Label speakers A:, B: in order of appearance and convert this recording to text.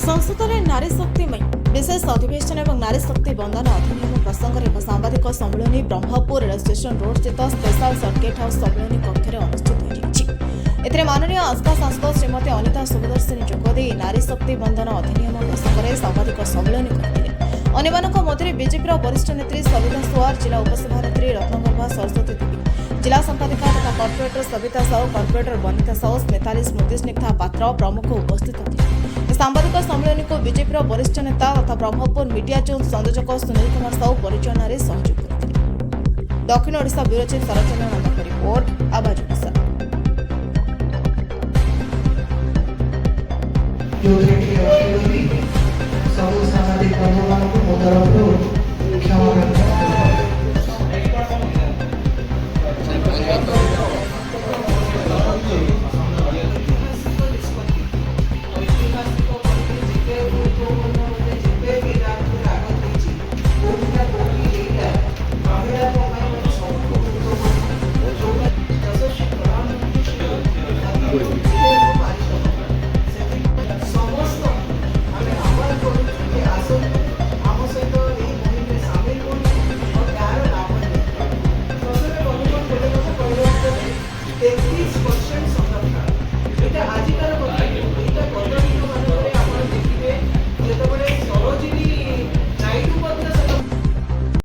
A: संसद में नारी शक्ति विशेष अधिवेशन और नारी शक्ति बंधन अधिनियम प्रसंग में एक सांबादिक सम्मेलन ब्रह्मपुर रेल स्टेशन रोड स्थित स्पेशल सर्किट हाउस सम्मेलन कक्ष में अनुष्ठित हो माननीय आस्था सांसद श्रीमती अनिता सुखदर्शिनी जोगदे नारी शक्ति बंधन अधिनियम प्रसंग में सांबादिक सम्मेलन करते अन्य मध्य बीजेपी वरिष्ठ नेत्री सविता सुआर, जिला उपसभानेत्री रत्नगर्भा सरस्वती देवी, जिला संपादिका तथा कॉर्पोरेटर सविता साहू, कॉर्पोरेटर बनिता साहू, स्मिताली स्मृति स्निग्धा पात्र प्रमुख उपस्थित थे। सांबादिक सम्मेलन को बीजेपी वरिष्ठ नेता तथा ब्रह्मपुर मीडिया जोन संयोजक सुनील कुमार साहू परिचालन में सहयोग करते। दक्षिण ओडिशा ब्यूरो चीफ सरचंद्र नंदक रिपोर्ट आवाज ओडिशा।
B: जो सामाजिक बंधुओं को